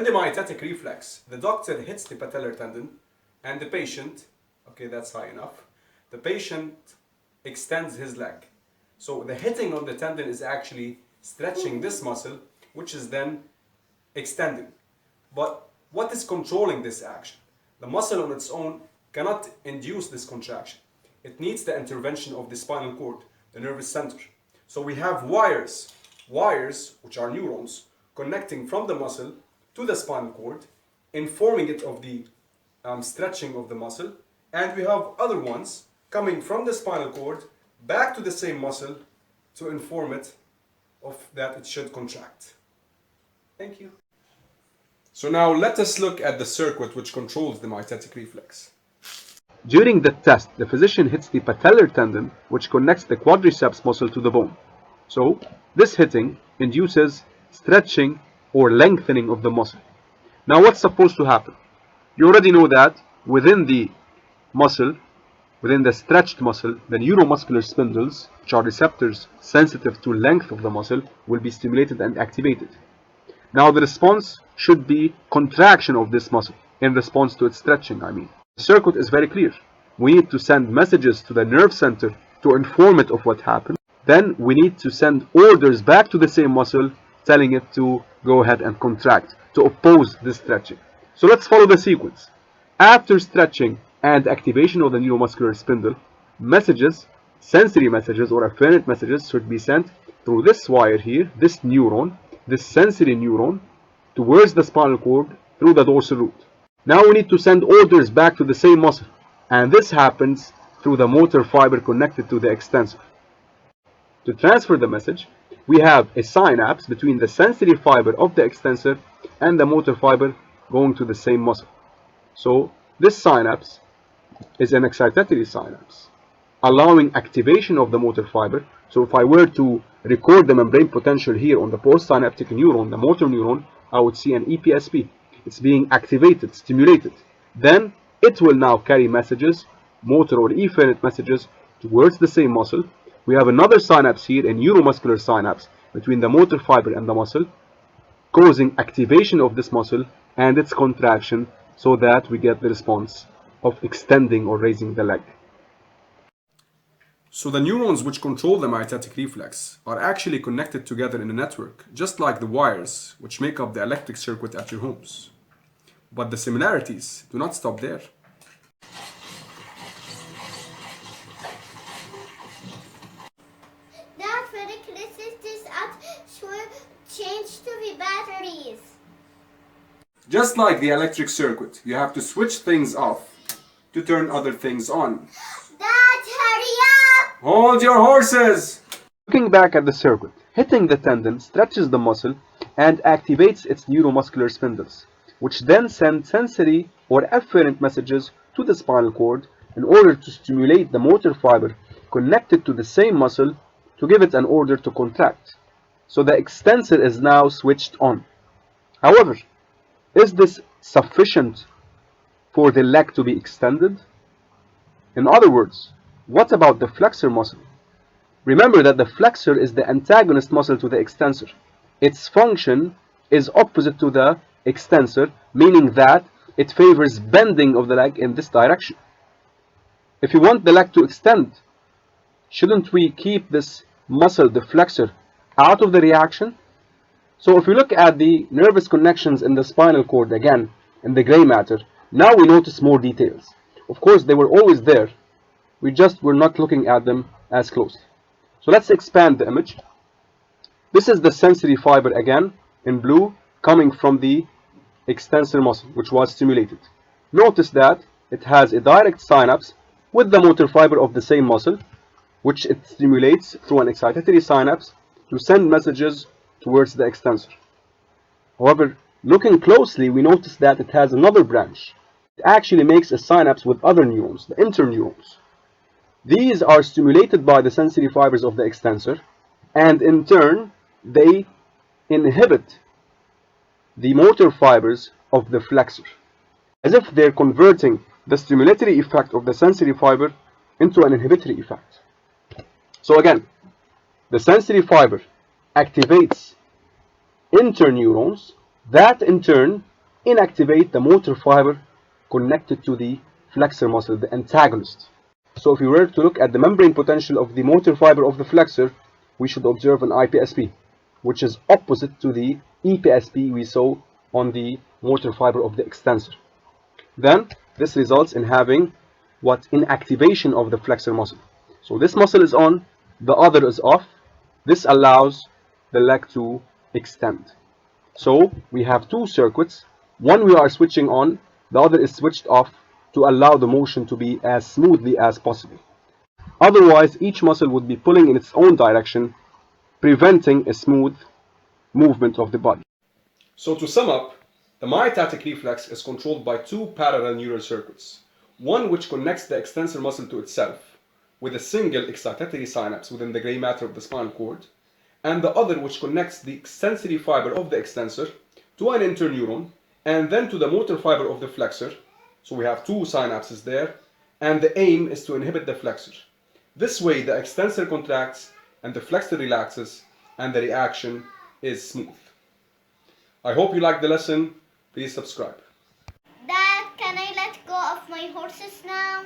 In the myotatic reflex, the doctor hits the patellar tendon and the patient, okay, that's high enough, the patient extends his leg. So the hitting on the tendon is actually stretching this muscle, which is then extending. But what is controlling this action? The muscle on its own cannot induce this contraction. It needs the intervention of the spinal cord, the nervous center. So we have wires, which are neurons, connecting from the muscle to the spinal cord, informing it of the stretching of the muscle, and we have other ones coming from the spinal cord back to the same muscle to inform it of that it should contract. Thank you. So now let us look at the circuit which controls the myotatic reflex. During the test, the physician hits the patellar tendon, which connects the quadriceps muscle to the bone. So this hitting induces stretching or lengthening of the muscle. Now what's supposed to happen? You already know that within the muscle, within the stretched muscle, the neuromuscular spindles, which are receptors sensitive to length of the muscle, will be stimulated and activated. Now the response should be contraction of this muscle in response to its stretching, The circuit is very clear. We need to send messages to the nerve center to inform it of what happened. Then we need to send orders back to the same muscle telling it to go ahead and contract to oppose this stretching. So let's follow the sequence. After stretching and activation of the neuromuscular spindle, messages, sensory messages or afferent messages should be sent through this wire here, this neuron, this sensory neuron, towards the spinal cord through the dorsal root. Now we need to send orders back to the same muscle, and this happens through the motor fiber connected to the extensor. To transfer the message, we have a synapse between the sensory fiber of the extensor and the motor fiber going to the same muscle. So this synapse is an excitatory synapse, allowing activation of the motor fiber. So if I were to record the membrane potential here on the postsynaptic neuron, the motor neuron, I would see an EPSP. It's being activated, stimulated. Then it will now carry messages, motor or efferent messages, towards the same muscle. We have another synapse here, a neuromuscular synapse, between the motor fiber and the muscle, causing activation of this muscle and its contraction so that we get the response of extending or raising the leg. So the neurons which control the myotatic reflex are actually connected together in a network, just like the wires which make up the electric circuit at your homes. But the similarities do not stop there. That resistors should change to the batteries. Just like the electric circuit, you have to switch things off to turn other things on. Dad, hurry up! Hold your horses! Looking back at the circuit, hitting the tendon stretches the muscle and activates its neuromuscular spindles, which then send sensory or afferent messages to the spinal cord in order to stimulate the motor fiber connected to the same muscle to give it an order to contract. So the extensor is now switched on. However, is this sufficient for the leg to be extended? In other words, what about the flexor muscle? Remember that the flexor is the antagonist muscle to the extensor. Its function is opposite to the extensor, meaning that it favors bending of the leg in this direction. If you want the leg to extend, shouldn't we keep this muscle, the flexor, out of the reaction? So if we look at the nervous connections in the spinal cord again, in the gray matter, now we notice more details. Of course, they were always there. We just were not looking at them as closely. So let's expand the image. This is the sensory fiber again, in blue, coming from the extensor muscle, which was stimulated. Notice that it has a direct synapse with the motor fiber of the same muscle, which it stimulates through an excitatory synapse to send messages towards the extensor. However, looking closely, we notice that it has another branch. It actually makes a synapse with other neurons, the interneurons. These are stimulated by the sensory fibers of the extensor, and in turn, they inhibit the motor fibers of the flexor, as if they're converting the stimulatory effect of the sensory fiber into an inhibitory effect. So again, the sensory fiber activates interneurons that in turn inactivate the motor fiber connected to the flexor muscle, the antagonist. So if we were to look at the membrane potential of the motor fiber of the flexor, we should observe an IPSP, which is opposite to the EPSP we saw on the motor fiber of the extensor. Then this results in having what? Inactivation of the flexor muscle. So this muscle is on, the other is off. This allows the leg to extend. So we have two circuits. One we are switching on, the other is switched off to allow the motion to be as smoothly as possible. Otherwise, each muscle would be pulling in its own direction, preventing a smooth movement of the body. So to sum up, the myotatic reflex is controlled by two parallel neural circuits. One which connects the extensor muscle to itself with a single excitatory synapse within the gray matter of the spinal cord, and the other which connects the extensory fiber of the extensor to an interneuron and then to the motor fiber of the flexor. So we have two synapses there, and the aim is to inhibit the flexor. This way the extensor contracts and the flexor relaxes and the reaction is smooth. I hope you liked the lesson. Please subscribe. Dad, can I let go of my horses now?